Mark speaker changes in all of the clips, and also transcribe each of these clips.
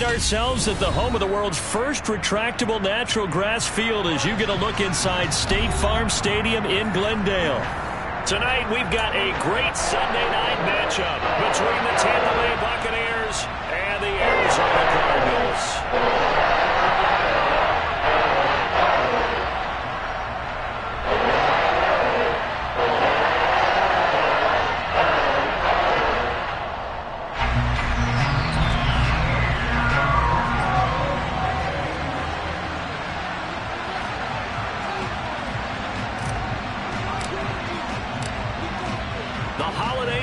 Speaker 1: find ourselves at the home of the world's first retractable natural grass field as you get a look inside State Farm Stadium in Glendale. Tonight, we've got a great Sunday night matchup between the Tampa Bay Buccaneers and the Arizona Cardinals.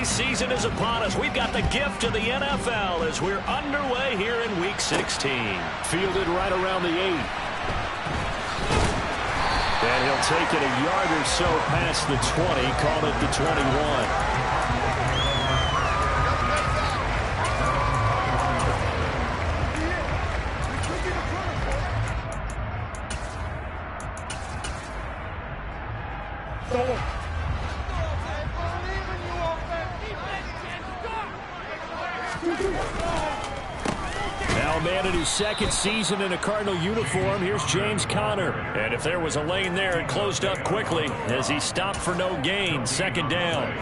Speaker 1: Season is upon us. We've got the gift of the NFL as we're underway here in Week 16.
Speaker 2: Fielded right around the 8. And he'll take it a yard or so past the 20. Call it the 21.
Speaker 1: Now, man, in his second season in a Cardinal uniform, here's James Conner. And if there was a lane there, it closed up quickly as he stopped for no gain. Second down.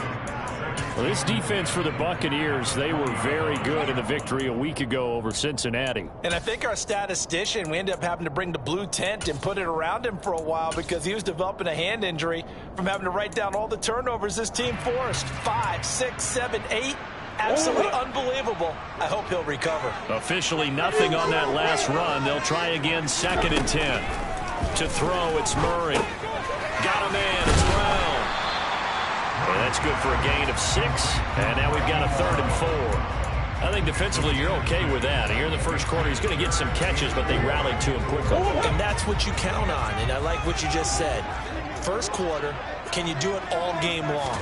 Speaker 1: Well, this defense for the Buccaneers, they were very good in the victory a week ago over Cincinnati.
Speaker 3: And I think our statistician, we ended up having to bring the blue tent and put it around him for a while because he was developing a hand injury from having to write down all the turnovers this team forced. 5, 6, 7, 8. Absolutely unbelievable. I hope he'll recover.
Speaker 1: Officially nothing on that last run. They'll try again, 2nd and 10. To throw, it's Murray. Got a man, it's Brown. And that's good for a gain of 6. And now we've got a 3rd and 4. I think defensively you're okay with that. Here in the first quarter, he's going to get some catches, but they rallied to him quickly.
Speaker 3: And that's what you count on. And I like what you just said. First quarter, can you do it all game long?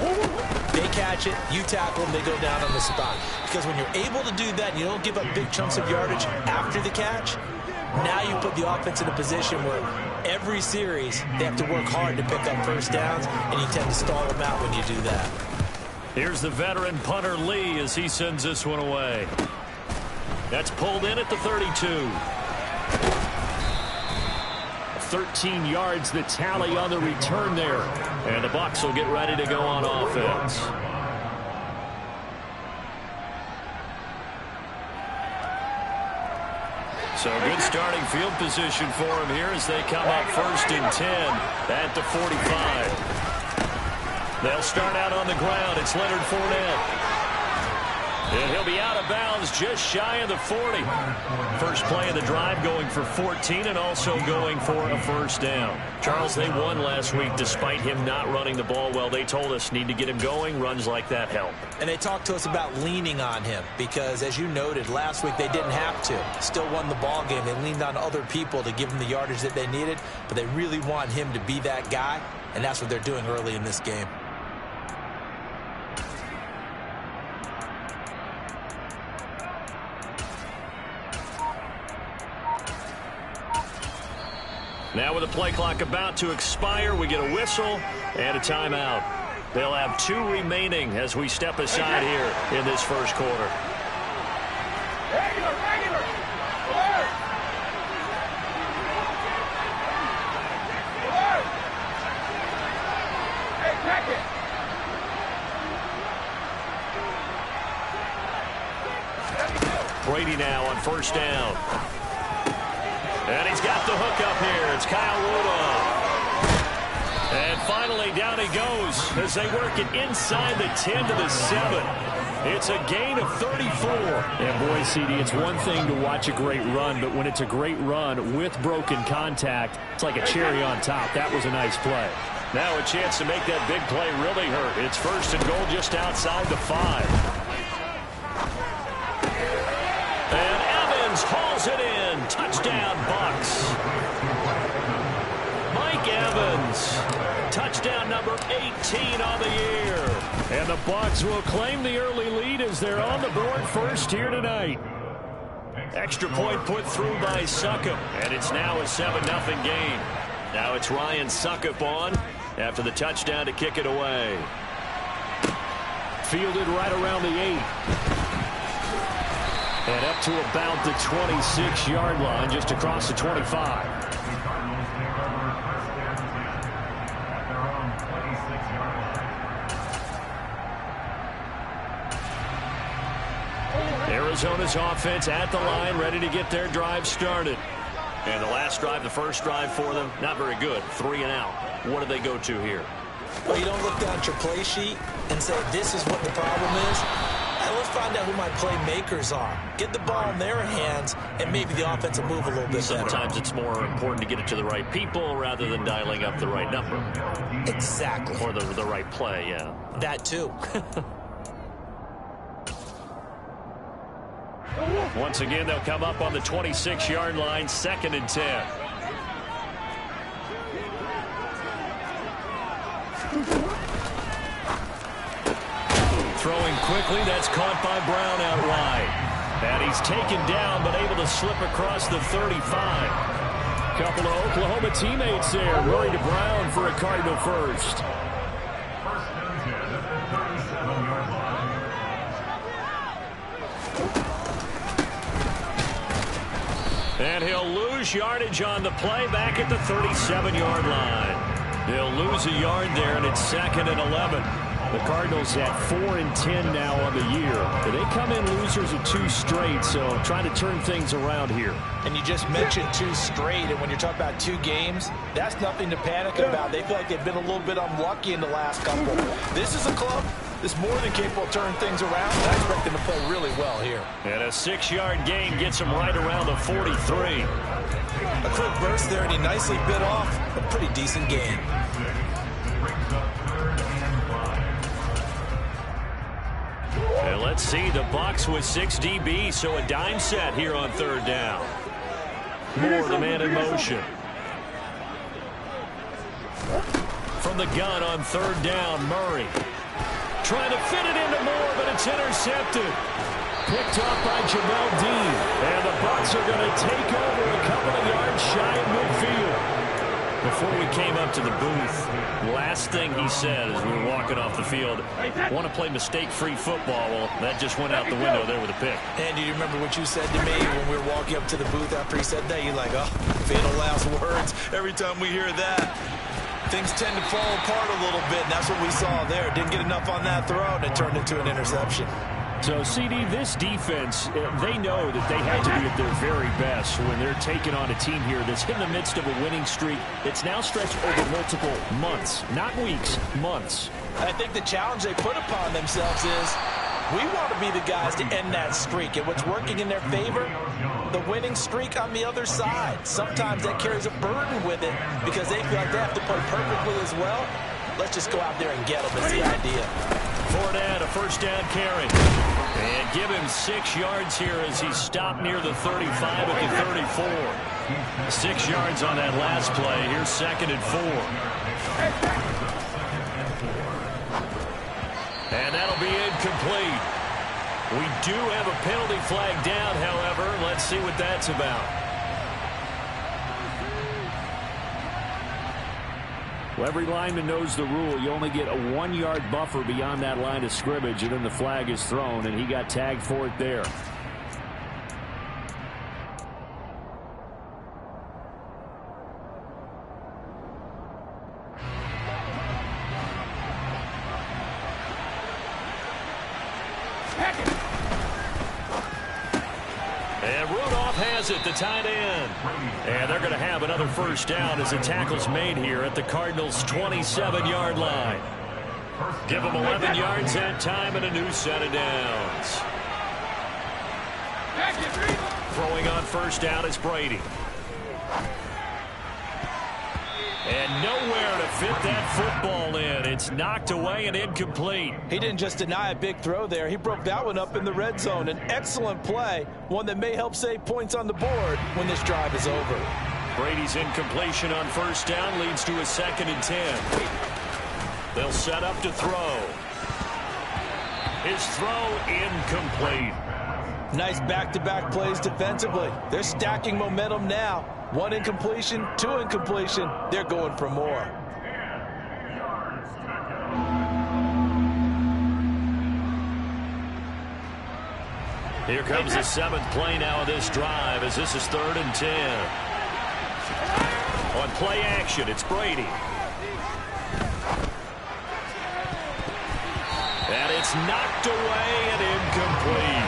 Speaker 3: They catch it, you tackle them, they go down on the spot. Because when you're able to do that and you don't give up big chunks of yardage after the catch, now you put the offense in a position where every series they have to work hard to pick up first downs, and you tend to stall them out when you do that.
Speaker 1: Here's the veteran punter Lee as he sends this one away. That's pulled in at the 32. 13 yards the tally on the return there. And the Bucs will get ready to go on offense. So good starting field position for him here as they come up 1st and 10 at the 45. They'll start out on the ground. It's Leonard Fournette. And he'll be out of bounds just shy of the 40. First play of the drive going for 14 and also going for a first down. Charles, they won last week despite him not running the ball well. They told us need to get him going. Runs like that help.
Speaker 3: And they talked to us about leaning on him because, as you noted, last week they didn't have to. Still won the ball game. They leaned on other people to give them the yardage that they needed, but they really want him to be that guy, and that's what they're doing early in this game.
Speaker 1: Now with the play clock about to expire, we get a whistle and a timeout. They'll have 2 remaining as we step aside here in this first quarter. Brady now on first down. And he's got the hook up here. It's Kyle Rudolph. And finally, down he goes as they work it inside the 10 to the 7. It's a gain of 34.
Speaker 2: And boy, CD, it's one thing to watch a great run, but when it's a great run with broken contact, it's like a cherry on top. That was a nice play.
Speaker 1: Now a chance to make that big play really hurt. It's 1st and goal just outside the 5. And Evans hauls it in. Touchdown, Bucs. Mike Evans. Touchdown number 18 on the year.
Speaker 2: And the Bucs will claim the early lead as they're on the board first here tonight.
Speaker 1: Extra point put through by Succop, and it's now a 7-0 game. Now it's Ryan Succop on after the touchdown to kick it away.
Speaker 2: Fielded right around the 8. And up to about the 26-yard line, just across the 25. Arizona's offense at the line, ready to get their drive started. And the last drive, the first drive for them, not very good. 3 and out. What do they go to here?
Speaker 3: Well, you don't look down at your play sheet and say, this is what the problem is. Let's find out who my playmakers are. Get the ball in their hands, and maybe the offense will move a little bit
Speaker 2: Sometimes
Speaker 3: better.
Speaker 2: it's more important to get it to the right people rather than dialing up the right number.
Speaker 3: Exactly.
Speaker 2: Or the right play, yeah.
Speaker 3: That too.
Speaker 2: Once again, they'll come up on the 26-yard line, 2nd and 10. Throwing quickly, that's caught by Brown out wide. And he's taken down, but able to slip across the 35. Couple of Oklahoma teammates there. Murray to Brown for a Cardinal first. And he'll lose yardage on the play back at the 37-yard line. They'll lose a yard there, and it's 2nd and 11. The Cardinals at 4 and 10 now on the year. They come in losers of 2 straight, so trying to turn things around here.
Speaker 3: And you just mentioned 2 straight, and when you're talking about 2 games, that's nothing to panic about. They feel like they've been a little bit unlucky in the last couple. This is a club that's more than capable of turning things around, and I expect them to play really well here.
Speaker 2: And a 6-yard gain gets them right around the 43.
Speaker 3: A quick burst there, and he nicely bit off a pretty decent gain.
Speaker 2: And let's see, the Bucs with 6 DBs, so a dime set here on 3rd down. Moore, the man in motion. From the gun on 3rd down, Murray. Trying to fit it into Moore, but it's intercepted. Picked off by Jamel Dean. And the Bucs are going to take over a couple of yards shy of midfield. Before we came up to the booth, last thing he said as we were walking off the field, want to play mistake-free football. Well, that just went out the window there with a pick.
Speaker 3: And do you remember what you said to me when we were walking up to the booth after he said that? You're like, oh, fatal last words. Every time we hear that, things tend to fall apart a little bit, and that's what we saw there. Didn't get enough on that throw, and it turned into an interception.
Speaker 2: So, CD, this defense, they know that they have to be at their very best when they're taking on a team here that's in the midst of a winning streak. It's now stretched over multiple months, not weeks, months.
Speaker 3: I think the challenge they put upon themselves is we want to be the guys to end that streak. And what's working in their favor? The winning streak on the other side. Sometimes that carries a burden with it because they feel like they have to play perfectly as well. Let's just go out there and get them is the idea.
Speaker 2: Fournette, a 1st down carry. And give him 6 yards here as he stopped near the 35 at the 34. 6 yards on that last play. Here's 2nd and 4. And that'll be incomplete. We do have a penalty flag down, however. Let's see what that's about. Well, every lineman knows the rule. You only get a 1-yard buffer beyond that line of scrimmage, and then the flag is thrown, and he got tagged for it there. And Rudolph has it, the tight end. And they're going to have another 1st down as the tackle's made here at the Cardinals' 27-yard line. Give them 11 yards that time and a new set of downs. Throwing on 1st down is Brady. And nowhere to fit that football in. It's knocked away and incomplete.
Speaker 3: He didn't just deny a big throw there. He broke that one up in the red zone. An excellent play, one that may help save points on the board when this drive is over.
Speaker 2: Brady's incompletion on 1st down leads to a 2nd and 10. They'll set up to throw. His throw incomplete.
Speaker 3: Nice back-to-back plays defensively. They're stacking momentum now. 1 incompletion, 2 incompletion. They're going for more.
Speaker 1: Here comes the 7th play now of this drive as this is 3rd and 10. On play action, it's Brady. And it's knocked away and incomplete.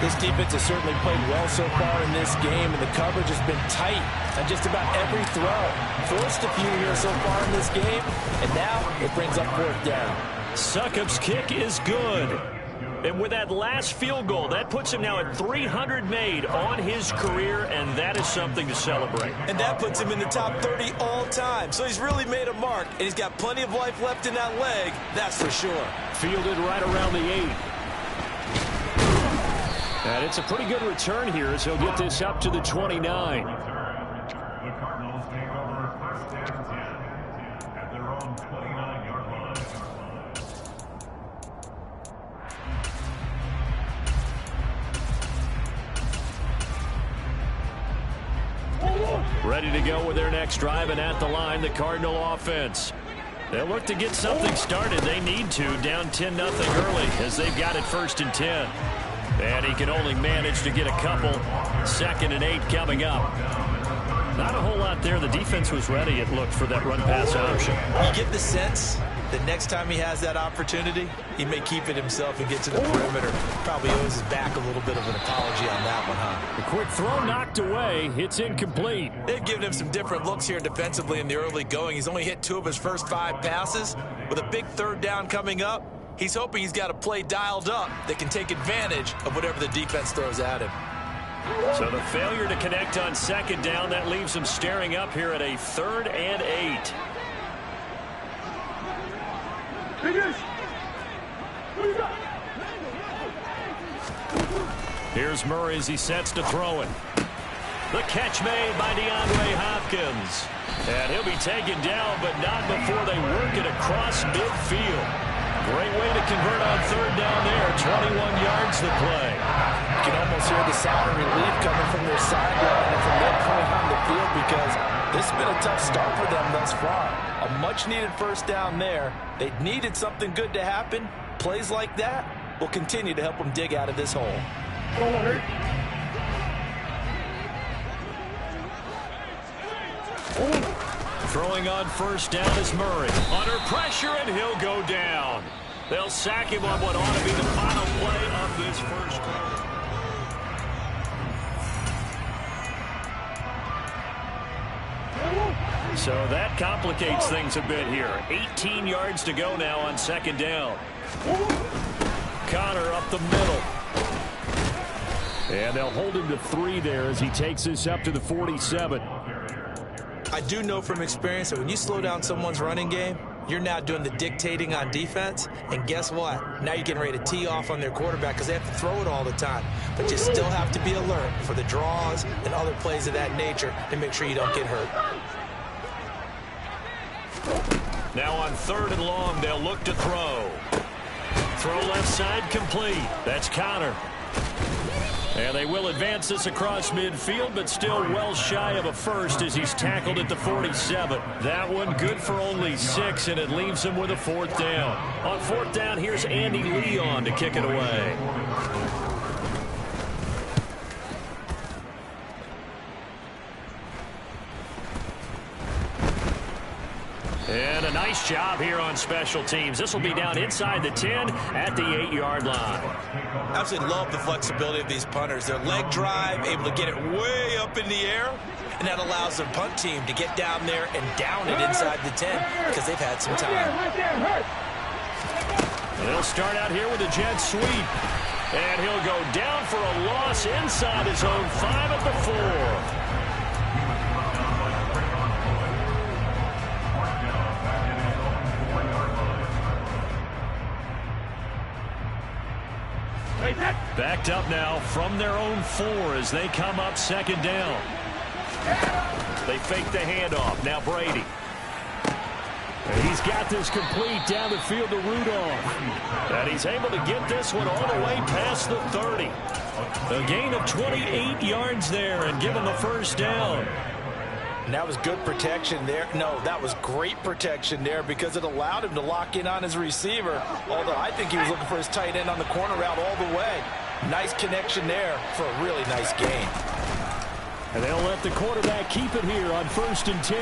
Speaker 3: This defense has certainly played well so far in this game, and the coverage has been tight on just about every throw. Forced a few here so far in this game, and now it brings up 4th down.
Speaker 1: Succop's kick is good. And with that last field goal, that puts him now at 300 made on his career, and that is something to celebrate.
Speaker 3: And that puts him in the top 30 all time. So he's really made a mark, and he's got plenty of life left in that leg, that's for sure.
Speaker 1: Fielded right around the 8. And it's a pretty good return here as he'll get this up to the 29. Ready to go with their next drive, and at the line, the Cardinal offense. They'll look to get something started. They need to, down 10-0 early as they've got it 1st and 10. And he can only manage to get a couple. 2nd and 8 coming up. Not a whole lot there. The defense was ready, it looked, for that run-pass option.
Speaker 3: You get the sense that next time he has that opportunity, he may keep it himself and get to the perimeter. Probably owes his back a little bit of an apology on that one, huh?
Speaker 1: The quick throw knocked away. It's incomplete.
Speaker 3: They've given him some different looks here defensively in the early going. He's only hit 2 of his first 5 passes. With a big 3rd down coming up, he's hoping he's got a play dialed up that can take advantage of whatever the defense throws at him.
Speaker 1: So the failure to connect on 2nd down, that leaves him staring up here at a 3rd and 8. Here's Murray as he sets to throw it. The catch made by DeAndre Hopkins. And he'll be taken down, but not before they work it across midfield. Great way to convert on 3rd down there. 21 yards to play.
Speaker 3: You can almost hear the sound of relief coming from their sideline and from their point on the field, because this has been a tough start for them thus far. A much-needed 1st down there. They needed something good to happen. Plays like that will continue to help them dig out of this hole.
Speaker 1: Throwing on 1st down is Murray. Under pressure, and he'll go down. They'll sack him on what ought to be the final play of this 1st quarter. So that complicates things a bit here. 18 yards to go now on 2nd down. Connor up the middle. And they'll hold him to 3 there as he takes this up to the 47.
Speaker 3: I do know from experience that when you slow down someone's running game, you're now doing the dictating on defense. And guess what? Now you're getting ready to tee off on their quarterback because they have to throw it all the time. But you still have to be alert for the draws and other plays of that nature to make sure you don't get hurt.
Speaker 1: Now on 3rd and long, they'll look to throw. Throw left side complete. That's Connor. And they will advance this across midfield, but still well shy of a first as he's tackled at the 47. That one good for only 6, and it leaves him with a 4th down. On 4th down, here's Andy Leon to kick it away. And a nice job here on special teams. This will be down inside the 10 at the 8-yard line.
Speaker 3: Absolutely love the flexibility of these punters. Their leg drive, able to get it way up in the air, and that allows their punt team to get down there and down it inside the 10 because they've had some time.
Speaker 1: They'll start out here with a jet sweep. And he'll go down for a loss inside his own 5 at the 4. Backed up now from their own 4 as they come up 2nd down. They fake the handoff. Now Brady. And he's got this complete down the field to Rudolph. And he's able to get this one all the way past the 30. A gain of 28 yards there and give him the 1st down.
Speaker 3: And that was good protection there. No, that was great protection there because it allowed him to lock in on his receiver. Although I think he was looking for his tight end on the corner route all the way. Nice connection there for a really nice gain.
Speaker 2: And they'll let the quarterback keep it here on 1st and 10.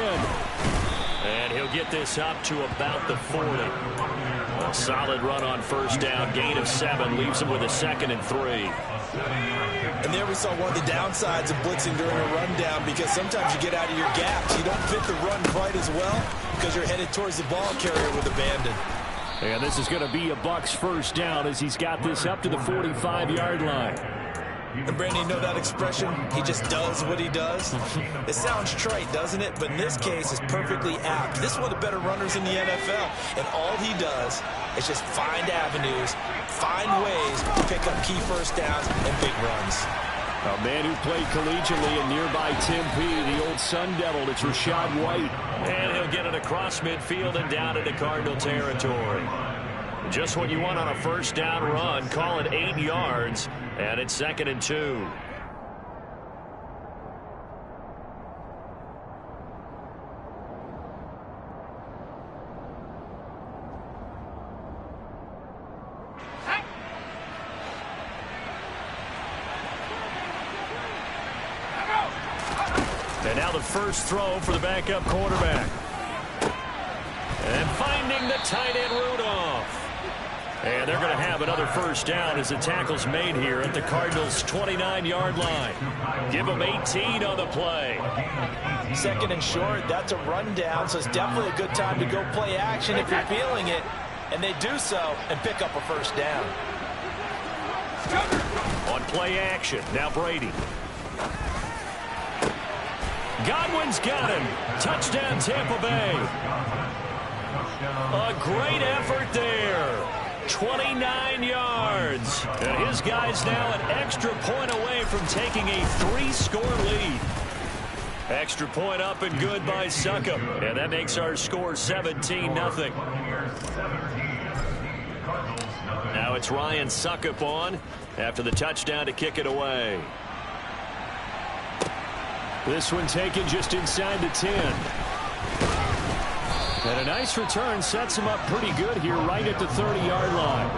Speaker 1: And he'll get this up to about the 40. A solid run on 1st down. Gain of 7 leaves him with a 2nd and 3.
Speaker 3: And there we saw one of the downsides of blitzing during a rundown, because sometimes you get out of your gaps. You don't fit the run quite as well because you're headed towards the ball carrier with abandon.
Speaker 2: And this is going to be a Bucs 1st down as he's got this up to the 45-yard line.
Speaker 3: And Brandon, you know that expression? He just does what he does. It sounds trite, doesn't it? But in this case, it's perfectly apt. This is one of the better runners in the NFL. And all he does is just find avenues, find ways to pick up key 1st downs and big runs.
Speaker 2: A man who played collegiately in nearby Tempe, the old Sun Devil, it's Rachaad White.
Speaker 1: And he'll get it across midfield and down into Cardinal territory. Just what you want on a 1st down run. Call it 8 yards, and it's 2nd and 2. And now the first throw for the backup quarterback. And finding the tight end Rudolph. And they're going to have another 1st down as the tackle's made here at the Cardinals' 29-yard line. Give them 18 on the play.
Speaker 3: 2nd and short, that's a rundown, so it's definitely a good time to go play action if you're feeling it. And they do so and pick up a 1st down.
Speaker 1: On play action, now Brady. Godwin's got him. Touchdown, Tampa Bay. A great effort there. 29 yards. And his guy's now an extra point away from taking a 3-score lead. Extra point up and good by Succop. And that makes our score 17-0. Now it's Ryan Succop on after the touchdown to kick it away.
Speaker 2: This one taken just inside the 10. And a nice return sets him up pretty good here right at the 30-yard line.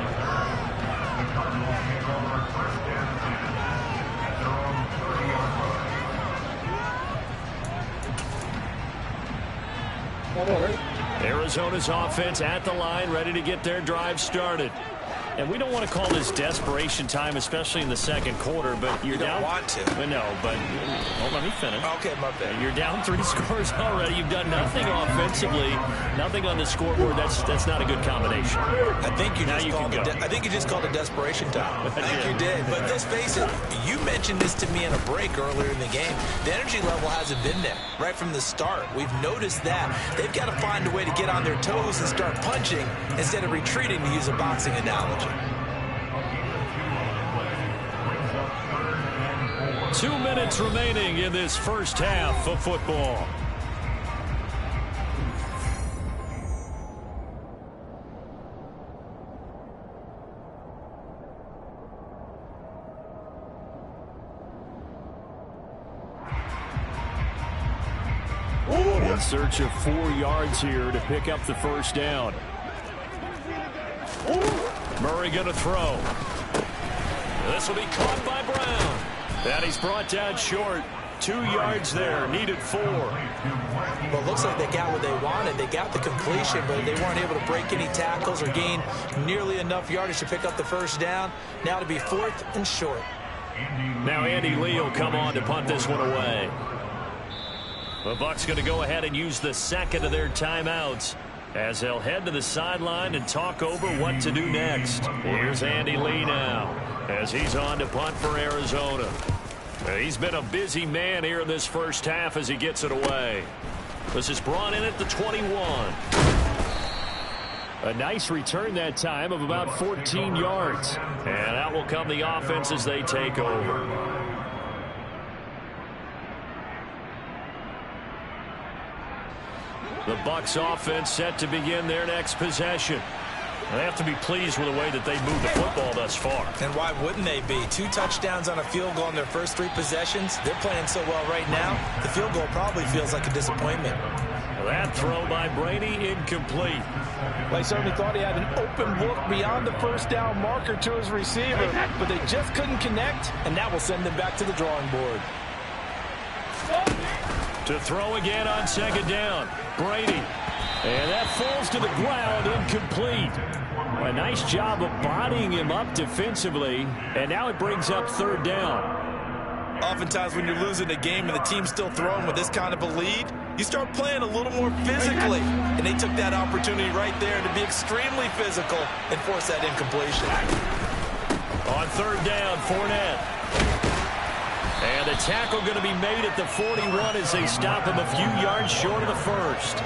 Speaker 2: Arizona's offense at the line, ready to get their drive started. And we don't want to call this desperation time, especially in the 2nd quarter, but you're down.
Speaker 3: You don't want to.
Speaker 2: No, but hold on, let me finish.
Speaker 3: Okay, my bad.
Speaker 2: You're down 3 scores already. You've done nothing offensively, nothing on the scoreboard. That's not a good combination.
Speaker 3: I think you just called it desperation time. I think you did. But let's face it, you mentioned this to me in a break earlier in the game. The energy level hasn't been there right from the start. We've noticed that. They've got to find a way to get on their toes and start punching instead of retreating, to use a boxing analogy.
Speaker 2: 2 minutes remaining in this 1st half of football. In search of 4 yards here to pick up the 1st down. Murray going to throw. This will be caught by Brown. And he's brought down short. 2 yards there. Needed 4.
Speaker 3: Well, it looks like they got what they wanted. They got the completion, but they weren't able to break any tackles or gain nearly enough yardage to pick up the 1st down. Now to be 4th and short.
Speaker 1: Now Andy Lee will come on to punt this one away. The Bucs going to go ahead and use the 2nd of their timeouts as they'll head to the sideline and talk over what to do next. Here's Andy Lee now as he's on to punt for Arizona. He's been a busy man here in this 1st half as he gets it away. This is brought in at the 21.
Speaker 2: A nice return that time of about 14 yards.
Speaker 1: And out will come the offense as they take over. The Bucs offense set to begin their next possession. They have to be pleased with the way that they've moved the football thus far.
Speaker 3: And why wouldn't they be? 2 touchdowns on a field goal in their first 3 possessions. They're playing so well right now, the field goal probably feels like a disappointment.
Speaker 1: That throw by Brady incomplete.
Speaker 3: Well, he certainly thought he had an open look beyond the first down marker to his receiver, but they just couldn't connect, and that will send them back to the drawing board.
Speaker 1: To throw again on second down, Brady. And that falls to the ground, incomplete. A nice job of bodying him up defensively, and now it brings up third down.
Speaker 3: Oftentimes when you're losing a game and the team's still throwing with this kind of a lead, you start playing a little more physically. And they took that opportunity right there to be extremely physical and force that incompletion.
Speaker 1: On third down, Fournette. And the tackle going to be made at the 41 as they stop him a few yards short of the first.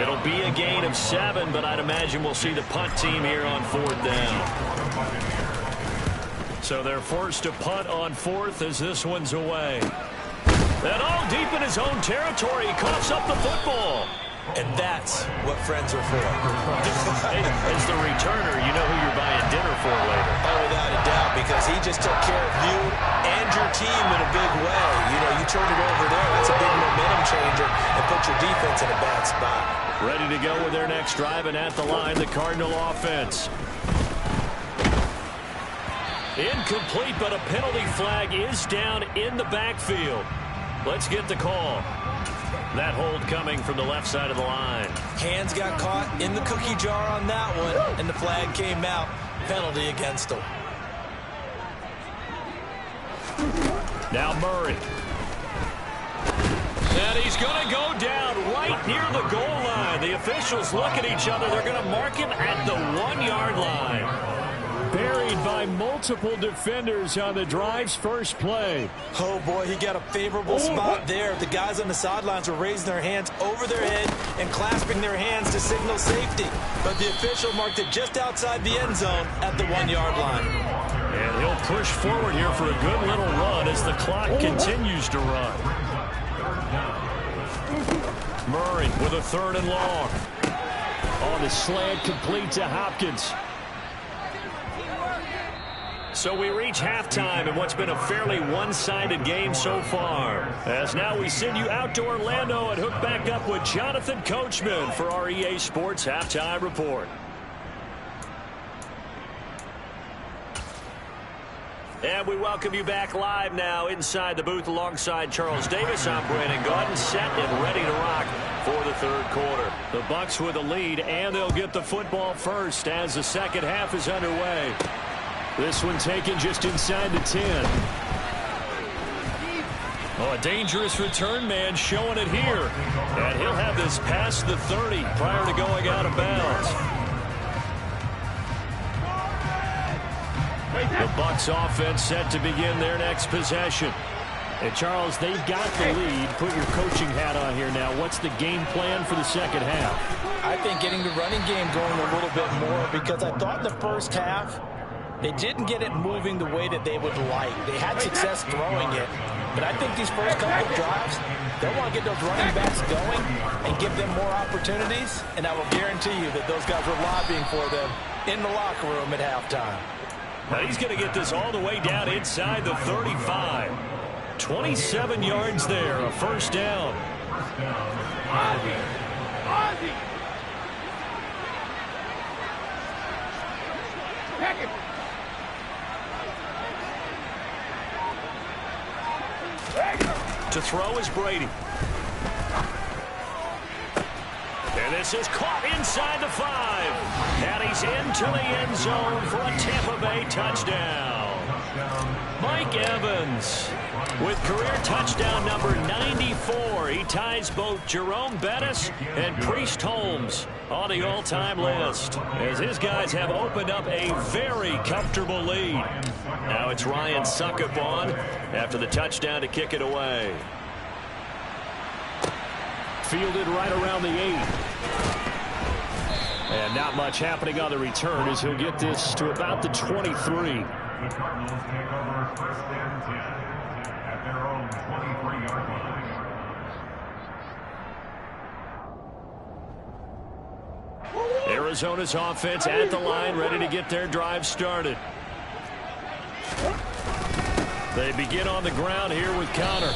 Speaker 1: It'll be a gain of 7, but I'd imagine we'll see the punt team here on fourth down. So they're forced to punt on fourth as this one's away. And all deep in his own territory, he coughs up the football.
Speaker 3: And that's what friends are for.
Speaker 1: As the returner, you know who you're buying dinner for later.
Speaker 3: Oh, without a doubt, because he just took care of you and your team in a big way. You know, you turn it over there, that's a big momentum changer, and put your defense in a bad spot.
Speaker 1: Ready to go with their next drive, and at the line, the Cardinal offense. Incomplete, but a penalty flag is down in the backfield. Let's get the call. That hold coming from the left side of the line.
Speaker 3: Hands got caught in the cookie jar on that one, and the flag came out. Penalty against him.
Speaker 1: Now Murray. And he's going to go down right near the goal line. The officials look at each other. They're going to mark him at the 1-yard line. Buried by multiple defenders on the drive's first play.
Speaker 3: Oh, boy, he got a favorable spot there. The guys on the sidelines were raising their hands over their head and clasping their hands to signal safety. But the official marked it just outside the end zone at the 1-yard line.
Speaker 1: And he'll push forward here for a good little run as the clock continues to run. Murray with a third and long. On the slant, complete to Hopkins. So we reach halftime in what's been a fairly one-sided game so far. As now we send you out to Orlando and hook back up with Jonathan Coachman for our EA Sports Halftime Report. And we welcome you back live now inside the booth alongside Charles Davis. I'm Brandon Gaudin, set and ready to rock for the third quarter. The Bucs with a lead, and they'll get the football first as the second half is underway. This one taken just inside the 10. Oh, a dangerous return man showing it here. And he'll have this past the 30 prior to going out of bounds. The Bucs offense set to begin their next possession. And Charles, they've got the lead. Put your coaching hat on here now. What's the game plan for the second half?
Speaker 3: I think getting the running game going a little bit more, because I thought in the first half they didn't get it moving the way that they would like. They had success throwing it. But I think these first couple of drives, they'll want to get those running backs going and give them more opportunities. And I will guarantee you that those guys were lobbying for them in the locker room at halftime.
Speaker 1: Now he's going to get this all the way down inside the 35. 27 yards there, a first down. To throw is Brady. And this is caught inside the 5. And he's into the end zone for a Tampa Bay touchdown. Mike Evans with career touchdown number 94. He ties both Jerome Bettis and Priest Holmes on the all-time list, as his guys have opened up a very comfortable lead. Now it's Ryan Suckup on after the touchdown to kick it away. Fielded right around the 8. And not much happening on the return as he'll get this to about the 23. Arizona's offense at the line, ready to get their drive started. They begin on the ground here with Connor.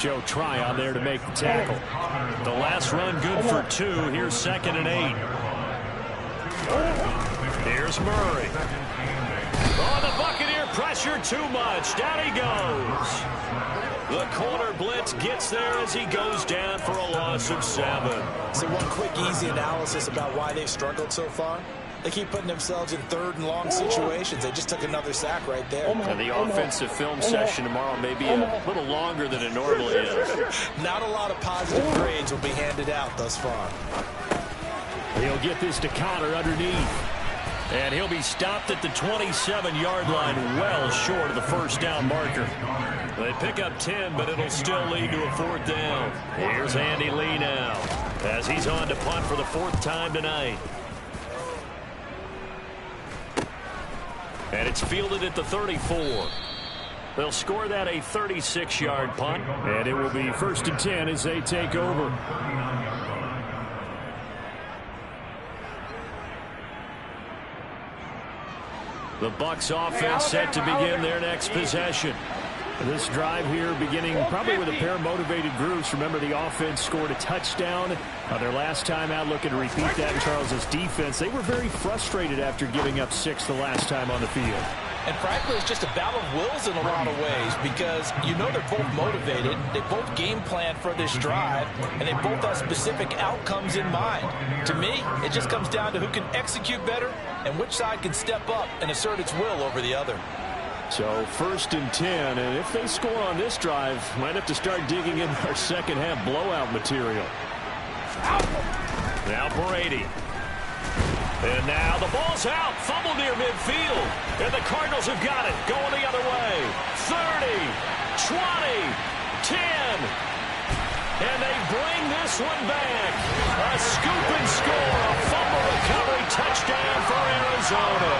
Speaker 2: Joe Tryon there to make the tackle.
Speaker 1: The last run good for 2. Here's 2nd and 8. Here's Murray. Oh, the Buccaneer pressure too much. Down he goes. The corner blitz gets there as he goes down for a loss of 7.
Speaker 3: So one quick, easy analysis about why they've struggled so far. They keep putting themselves in 3rd and long situations. They just took another sack right there.
Speaker 1: And the offensive film session tomorrow may be a little longer than it normally is.
Speaker 3: Not a lot of positive grades will be handed out thus far.
Speaker 2: He'll get this to Connor underneath.
Speaker 1: And he'll be stopped at the 27-yard line, well short of the first down marker. They pick up 10, but it'll still lead to a 4th down. Here's Andy Lee now, as he's on to punt for the 4th time tonight. And it's fielded at the 34. They'll score that a 36-yard punt.
Speaker 2: And it will be 1st and 10 as they take over.
Speaker 1: The Bucs offense set to begin their next possession.
Speaker 2: This drive here beginning probably with a pair of motivated groups. Remember, the offense scored a touchdown their last time out, looking to repeat that in Charles's defense. They were very frustrated after giving up 6 the last time on the field.
Speaker 3: And frankly, it's just a battle of wills in a lot of ways because you know they're both motivated. They both game plan for this drive, and they both have specific outcomes in mind. To me, it just comes down to who can execute better and which side can step up and assert its will over the other.
Speaker 2: So 1st and 10, and if they score on this drive, might have to start digging in our second half blowout material.
Speaker 1: Now Brady. And now the ball's out. Fumble near midfield. And the Cardinals have got it. Going the other way. 30, 20, 10. And they bring this one back. A scoop and score. A fumble recovery touchdown for Arizona.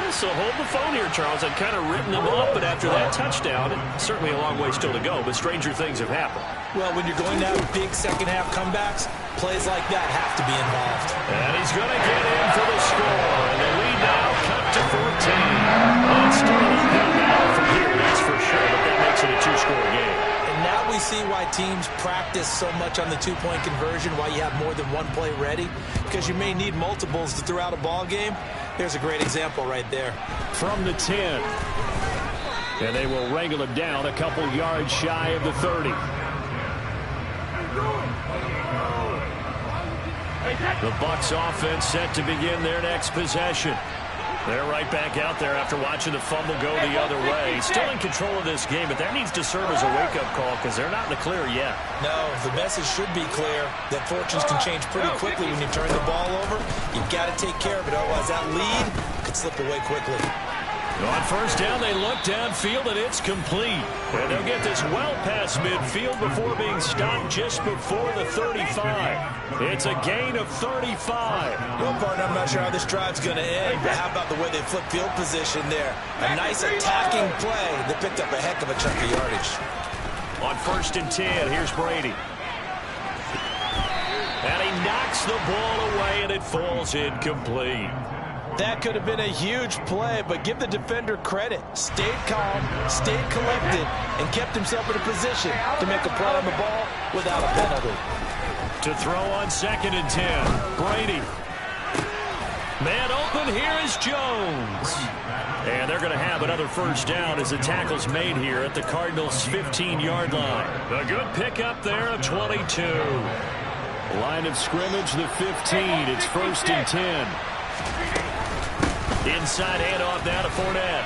Speaker 1: So hold the phone here, Charles. I'd kind of written them off, but after that touchdown, certainly a long way still to go, but stranger things have happened.
Speaker 3: Well, when you're going to have big second-half comebacks, plays like that have to be involved.
Speaker 1: And he's going to get in for the score. And the lead now cut to 14. It's still an uphill battle from here, that's for sure, but that makes it a 2-score game.
Speaker 3: And now we see why teams practice so much on the 2-point conversion, why you have more than one play ready, because you may need multiples to throw out a ball game. Here's a great example right there.
Speaker 2: From the 10. And they will wrangle him down a couple yards shy of the 30.
Speaker 1: The Bucs offense set to begin their next possession. They're right back out there after watching the fumble go the other way. Still in control of this game, but that needs to serve as a wake-up call because they're not in the clear yet.
Speaker 3: No, the message should be clear that fortunes can change pretty quickly when you turn the ball over. You've got to take care of it, otherwise that lead could slip away quickly.
Speaker 1: On 1st down, they look downfield, and it's complete. And they'll get this well past midfield before being stopped just before the 35. It's a gain of 35.
Speaker 3: Well, partner, I'm not sure how this drive's going to end, but how about the way they flip field position there? A nice attacking play that picked up a heck of a chunk of yardage.
Speaker 1: On 1st and 10, here's Brady. And he knocks the ball away, and it falls incomplete.
Speaker 3: That could have been a huge play, but give the defender credit. Stayed calm, stayed collected, and kept himself in a position to make a play on the ball without a penalty.
Speaker 1: To throw on 2nd and 10, Brady. Man open, here is Jones. And they're going to have another 1st down as the tackle's made here at the Cardinals' 15-yard line. A good pickup there of 22.
Speaker 2: Line of scrimmage, the 15. It's 1st and 10.
Speaker 1: Inside handoff now to Fournette.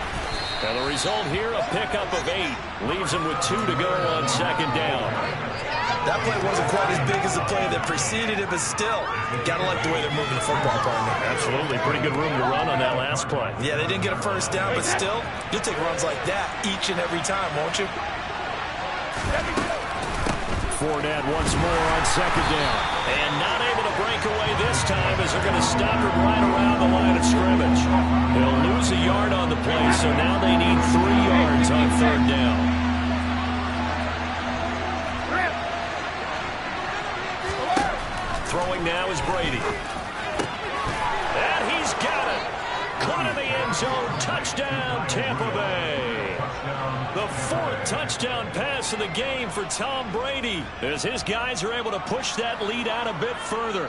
Speaker 1: And the result here, a pickup of 8. Leaves him with 2 to go on 2nd down.
Speaker 3: That play wasn't quite as big as the play that preceded it, but still, got to like the way they're moving the football, partner.
Speaker 1: Absolutely. Pretty good room to run on that last play.
Speaker 3: Yeah, they didn't get a 1st down, but still, you'll take runs like that each and every time, won't you?
Speaker 2: Fournette once more on 2nd down.
Speaker 1: And not able to break away this time as they're going to stop him right around the line of scrimmage. They'll lose a yard on the play, so now they need 3 yards on 3rd down. Throwing now is Brady. And he's got it. Caught in the end zone. Touchdown, Tampa Bay. The
Speaker 2: fourth touchdown pass of the game for Tom Brady, as his guys are able to push that lead out a bit further.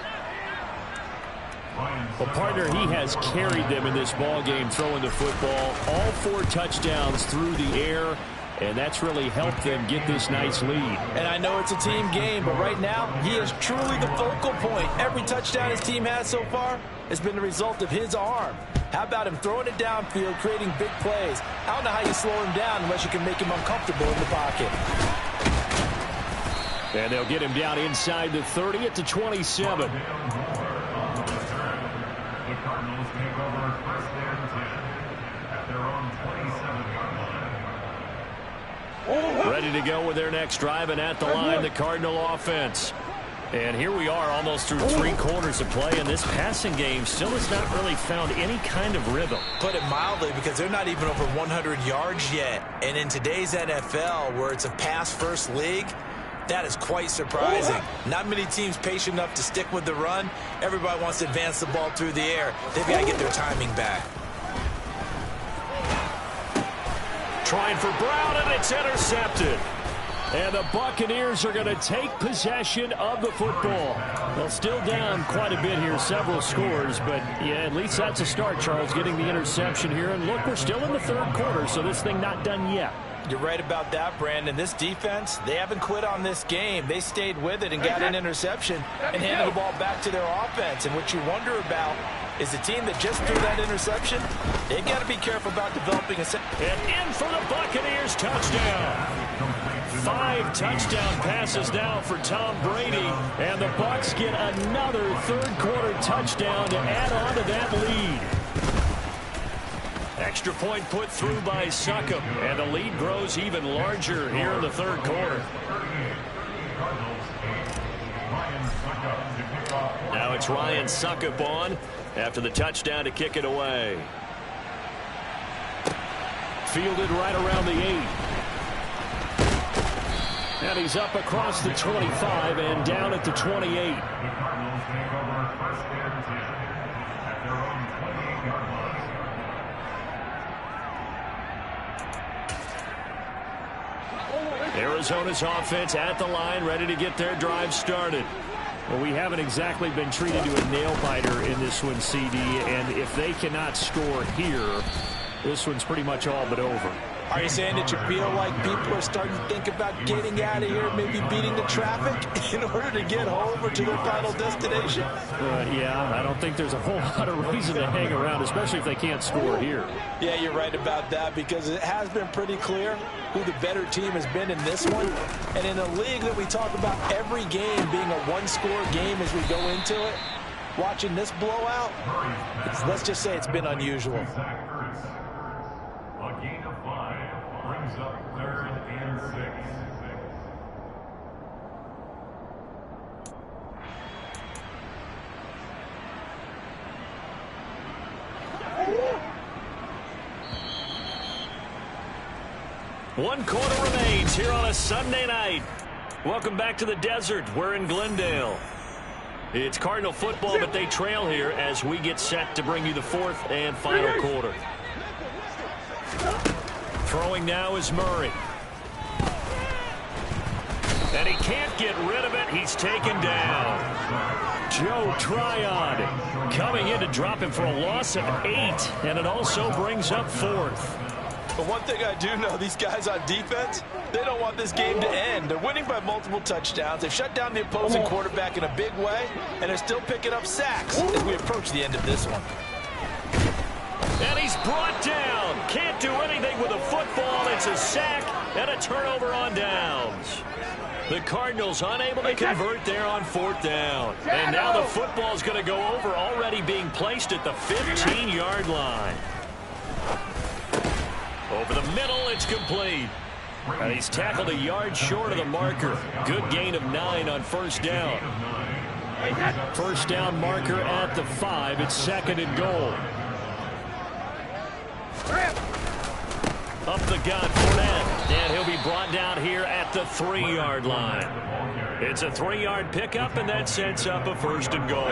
Speaker 2: Well, partner, he has carried them in this ball game throwing the football. All 4 touchdowns through the air, and that's really helped them get this nice lead.
Speaker 3: And I know it's a team game, but right now, he is truly the focal point. Every touchdown his team has so far has been the result of his arm. How about him throwing it downfield, creating big plays? I don't know how you slow him down unless you can make him uncomfortable in the pocket.
Speaker 2: And they'll get him down inside the 30 at the 27.
Speaker 4: The Cardinals take over first and 10 at their own 27-yard line.
Speaker 2: Ready to go with their next drive, and at the line, the Cardinal offense. And here we are almost through 3 quarters of play, and this passing game still has not really found any kind of rhythm.
Speaker 3: Put it mildly, because they're not even over 100 yards yet. And in today's NFL, where it's a pass-first league, that is quite surprising. Not many teams patient enough to stick with the run. Everybody wants to advance the ball through the air. They've got to get their timing back.
Speaker 2: Trying for Brown, and it's intercepted. And the Buccaneers are going to take possession of the football. They'll still down quite a bit here, several scores, but yeah, at least that's a start, Charles, getting the interception here. And look, we're still in the 3rd quarter, so this thing not done yet.
Speaker 3: You're right about that, Brandon. This defense, they haven't quit on this game. They stayed with it and got an interception and handed the ball back to their offense. And what you wonder about is the team that just threw that interception, they've got to be careful about developing a...
Speaker 2: And in for the Buccaneers, touchdown. 5 touchdown passes now for Tom Brady, and the Bucs get another 3rd quarter touchdown to add on to that lead. Extra point put through by Succop, and the lead grows even larger here in the 3rd quarter. Now it's Ryan Succop on after the touchdown to kick it away. Fielded right around the 8. And he's up across the 25 and down at the 28.
Speaker 4: The Cardinals take over first and 10 at their own 28-yard line.
Speaker 2: Arizona's offense at the line, ready to get their drive started. Well, we haven't exactly been treated to a nail-biter in this one, CD, and if they cannot score here, this one's pretty much all but over.
Speaker 3: Are you saying that you feel like people are starting to think about getting out of here, maybe beating the traffic in order to get home or to their final destination?
Speaker 2: Yeah, I don't think there's a whole lot of reason to hang around, especially if they can't score here.
Speaker 3: Yeah, you're right about that, because it has been pretty clear who the better team has been in this one. And in a league that we talk about every game being a one-score game as we go into it, watching this blowout, let's just say it's been unusual.
Speaker 4: A gain of 5 brings up 3rd and 6.
Speaker 2: One quarter remains here on a Sunday night. Welcome back to the desert. We're in Glendale. It's Cardinal football, but they trail here as we get set to bring you the 4th and final quarter. Throwing now is Murray. And he can't get rid of it. He's taken down. Joe Tryon coming in to drop him for a loss of 8. And it also brings up 4th.
Speaker 3: But one thing I do know, these guys on defense, they don't want this game to end. They're winning by multiple touchdowns. They've shut down the opposing quarterback in a big way, and they're still picking up sacks as we approach the end of this one.
Speaker 2: And he's brought down. Can't do anything with a football. It's a sack and a turnover on downs. The Cardinals unable to convert there on 4th down. And now the football's going to go over, already being placed at the 15-yard line. Over the middle, it's complete. And he's tackled a yard short of the marker. Good gain of 9 on 1st down. 1st down marker at the 5. It's 2nd and goal. Up the gun, Fournette. And he'll be brought down here at the 3-yard line. It's a 3-yard pickup, and that sets up a 1st and goal.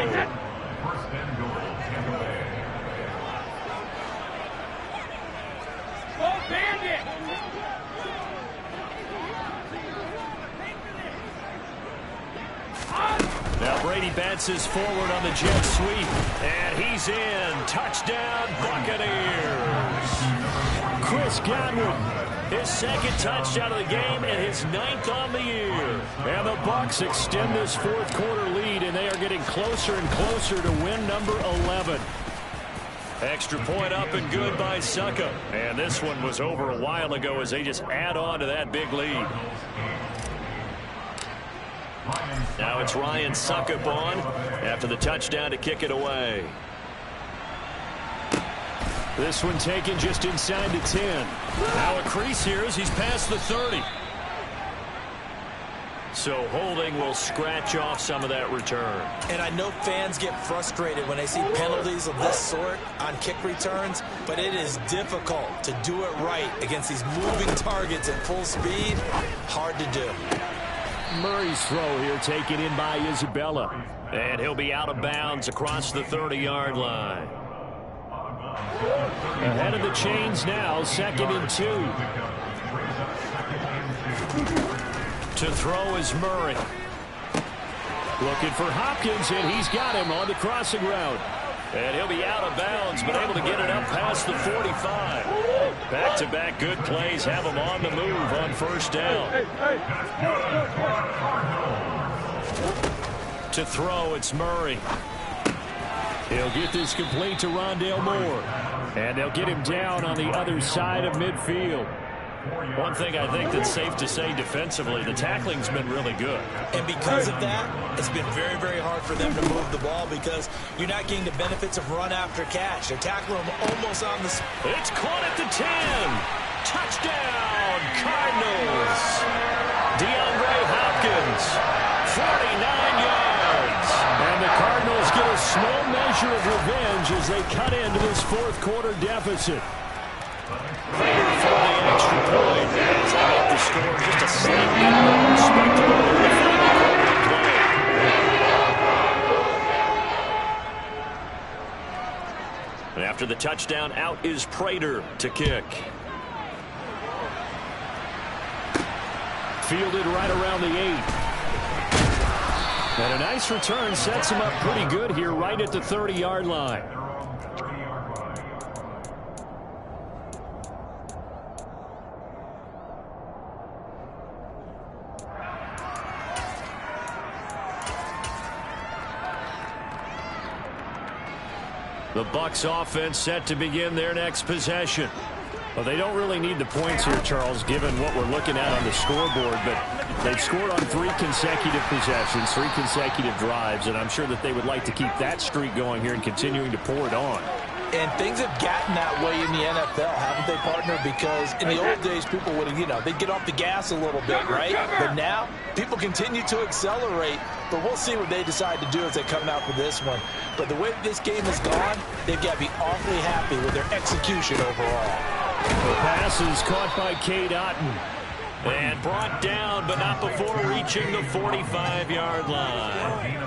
Speaker 1: Brady bounces forward on the jet sweep. And he's in. Touchdown, Buccaneers. Chris Godwin, his second touchdown of the game and his 9th on the year. And the Bucs extend this fourth quarter lead, and they are getting closer and closer to win number 11. Extra point up and good by Succa. And this one was over a while ago as they just add on to that big lead. Now it's Ryan Suckup on after the touchdown to kick it away. This one taken just inside the 10. Now a crease here as he's past the 30. So holding will scratch off some of that return.
Speaker 3: And I know fans get frustrated when they see penalties of this sort on kick returns, but it is difficult to do it right against these moving targets at full speed. Hard to do.
Speaker 1: Murray's throw here taken in by Isabella. And he'll be out of bounds across the 30-yard line. Ahead of the chains now, 2nd and 2. To throw is Murray. Looking for Hopkins, and he's got him on the crossing route. And he'll be out of bounds, but able to get it up past the 45. Back-to-back good plays have him on the move on first down. To throw, it's Murray. He'll get this complete to Rondale Moore. And they'll get him down on the other side of midfield. One thing I think that's safe to say defensively, the tackling's been really good.
Speaker 3: And because of that, it's been very, very hard for them to move the ball because you're not getting the benefits of run after catch. They're tackling them almost on the...
Speaker 1: It's caught at the 10. Touchdown, Cardinals. DeAndre Hopkins, 49 yards. And the Cardinals get a small measure of revenge as they cut into this fourth quarter deficit. For the extra point, as they make the score just a slightly more respectable play. And after the touchdown, out is Prater to kick. Fielded right around the 8. And a nice return sets him up pretty good here right at the 30-yard line. The Bucs offense set to begin their next possession. Well, they don't really need the points here, Charles, given what we're looking at on the scoreboard, but they've scored on 3 consecutive possessions, 3 consecutive drives, and I'm sure that they would like to keep that streak going here and continuing to pour it on.
Speaker 3: And things have gotten that way in the NFL, haven't they, partner? Because in the old days, people would, they'd get off the gas a little bit, right? But now, people continue to accelerate, but we'll see what they decide to do as they come out for this one. But the way this game has gone, they've got to be awfully happy with their execution overall.
Speaker 1: The pass is caught by Cade Otton. And brought down, but not before reaching the 45-yard line.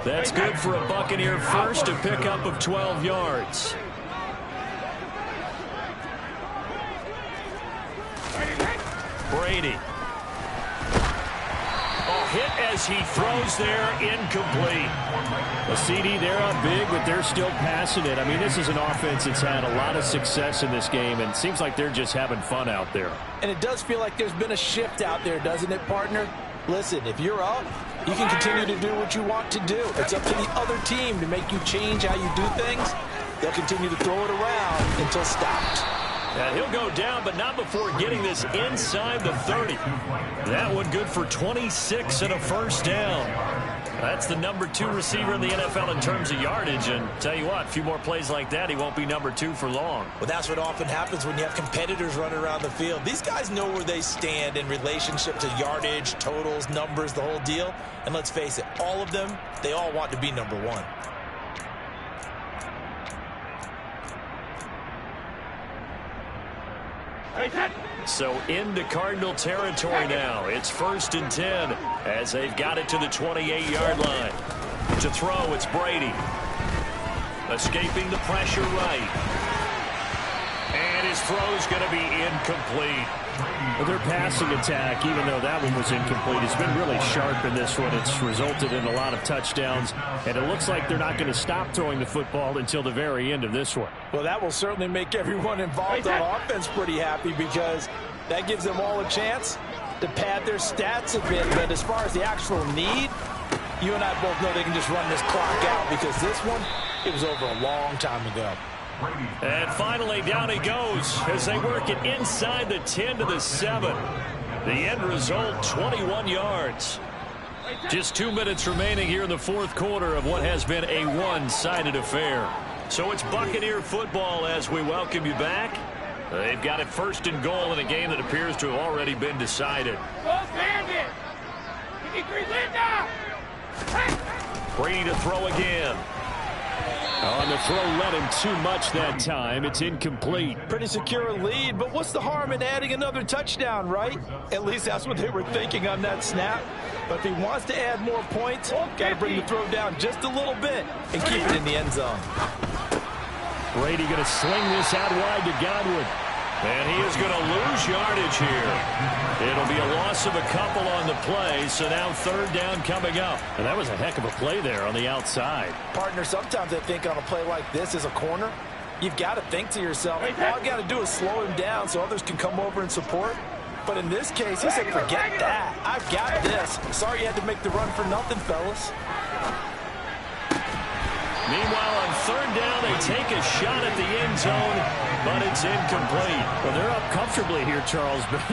Speaker 1: That's good for a Buccaneer first, a pickup of 12 yards. Brady. Hit as he throws there, incomplete. A CD, they're up big, but they're still passing it. I mean, this is an offense that's had a lot of success in this game, and it seems like they're just having fun out there.
Speaker 3: And it does feel like there's been a shift out there, doesn't it, partner? Listen, if you're up, you can continue to do what you want to do. It's up to the other team to make you change how you do things. They'll continue to throw it around until stopped.
Speaker 1: And he'll go down, but not before getting this inside the 30. That one good for 26 and a first down. That's the number 2 receiver in the NFL in terms of yardage. And tell you what, a few more plays like that, he won't be number 2 for long.
Speaker 3: Well, that's what often happens when you have competitors running around the field. These guys know where they stand in relationship to yardage, totals, numbers, the whole deal. And let's face it, all of them, they all want to be number 1.
Speaker 1: So into Cardinal territory now. It's 1st and 10 as they've got it to the 28-yard line. To throw, it's Brady. Escaping the pressure right. And his His throw's going to be incomplete.
Speaker 2: Well, their passing attack, even though that one was incomplete, has been really sharp in this one. It's resulted in a lot of touchdowns, and it looks like they're not going to stop throwing the football until the very end of this one.
Speaker 3: Well, that will certainly make everyone involved on offense pretty happy, because that gives them all a chance to pad their stats a bit. But as far as the actual need, you and I both know they can just run this clock out, because this one, it was over a long time ago.
Speaker 1: And finally, down he goes as they work it inside the 10 to the 7. The end result, 21 yards. Just 2 minutes remaining here in the fourth quarter of what has been a one-sided affair. So it's Buccaneer football as we welcome you back. They've got it first and goal in a game that appears to have already been decided. Brady to throw again.
Speaker 2: On the throw, led him too much that time. It's incomplete.
Speaker 3: Pretty secure lead, but what's the harm in adding another touchdown, right? At least that's what they were thinking on that snap. But if he wants to add more points, got to bring the throw down just a little bit and keep it in the end zone.
Speaker 2: Brady going to sling this out wide to Godwin.
Speaker 1: And he is going to lose yardage here. It'll be a loss of a couple on the play, so now third down coming up.
Speaker 2: And that was a heck of a play there on the outside.
Speaker 3: Partner, sometimes I think on a play like this as a corner, you've got to think to yourself, all I've got to do is slow him down so others can come over and support. But in this case, he said, forget that. I've got this. Sorry you had to make the run for nothing, fellas.
Speaker 1: Meanwhile, on third down, they take a shot at the end zone, but it's incomplete.
Speaker 2: Well, they're up comfortably here, Charles, but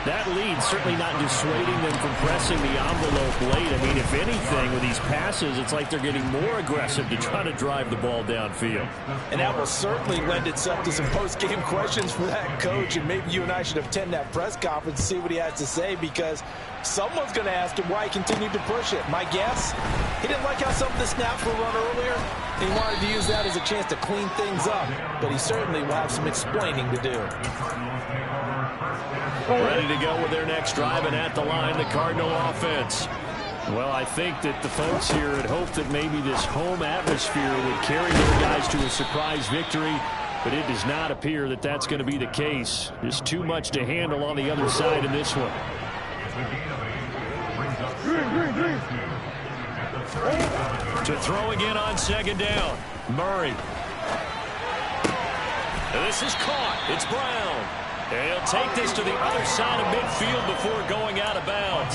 Speaker 2: that lead certainly not dissuading them from pressing the envelope late. I mean, if anything, with these passes, it's like they're getting more aggressive to try to drive the ball downfield.
Speaker 3: And that will certainly lend itself to some post-game questions for that coach, and maybe you and I should attend that press conference and see what he has to say, because someone's going to ask him why he continued to push it. My guess, he didn't like how some of the snaps were run earlier, and he wanted to use that as a chance to clean things up. But he certainly will have some explaining to do.
Speaker 1: Ready to go with their next drive, and at the line, the Cardinal offense.
Speaker 2: Well, I think that the folks here had hoped that maybe this home atmosphere would carry their guys to a surprise victory, but it does not appear that that's going to be the case. There's too much to handle on the other side in this one.
Speaker 1: To throw again on second down. Murray. This is caught. It's Brown. And he'll take this to the other side of midfield before going out of bounds.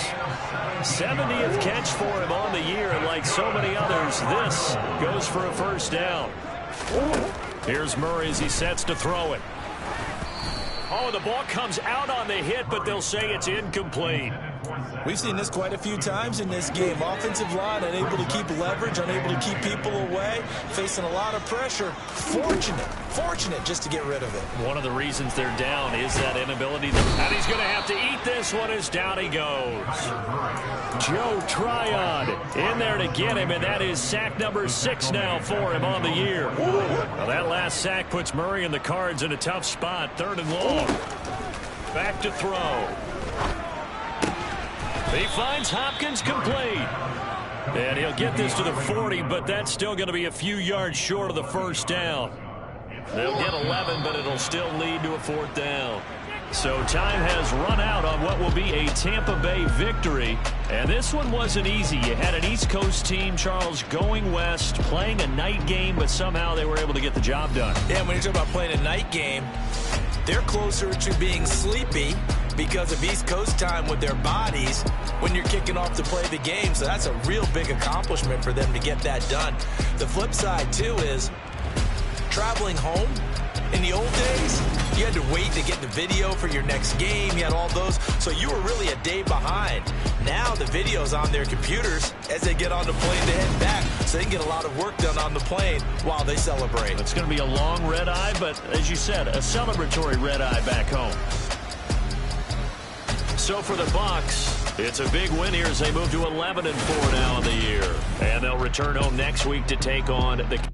Speaker 1: 70th catch for him on the year, and like so many others, this goes for a first down. Here's Murray as he sets to throw it. Oh, the ball comes out on the hit, but they'll say it's incomplete.
Speaker 3: We've seen this quite a few times in this game. Offensive line unable to keep leverage, unable to keep people away, facing a lot of pressure. Fortunate just to get rid of it.
Speaker 1: One of the reasons they're down is that inability. And he's going to have to eat this one as down he goes.
Speaker 2: Joe Tryon
Speaker 1: in there to get him, and that is sack number 6 now for him on the year. Well, that last sack puts Murray and the Cards in a tough spot. Third and long. Back to throw. He finds Hopkins complete. And he'll get this to the 40, but that's still going to be a few yards short of the first down. They'll get 11, but it'll still lead to a fourth down. So time has run out on what will be a Tampa Bay victory. And this one wasn't easy. You had an East Coast team, Charles, going west, playing a night game, but somehow they were able to get the job done.
Speaker 3: Yeah, when you talk about playing a night game, they're closer to being sleepy because of East Coast time with their bodies when you're kicking off to play the game. So that's a real big accomplishment for them to get that done. The flip side, too, is traveling home. In the old days, you had to wait to get the video for your next game. You had all those, so you were really a day behind. Now the video's on their computers as they get on the plane to head back, so they can get a lot of work done on the plane while they celebrate.
Speaker 1: It's going to be a long red eye, but as you said, a celebratory red eye back home. So for the Bucs, it's a big win here as they move to 11-4 now in the year. And they'll return home next week to take on the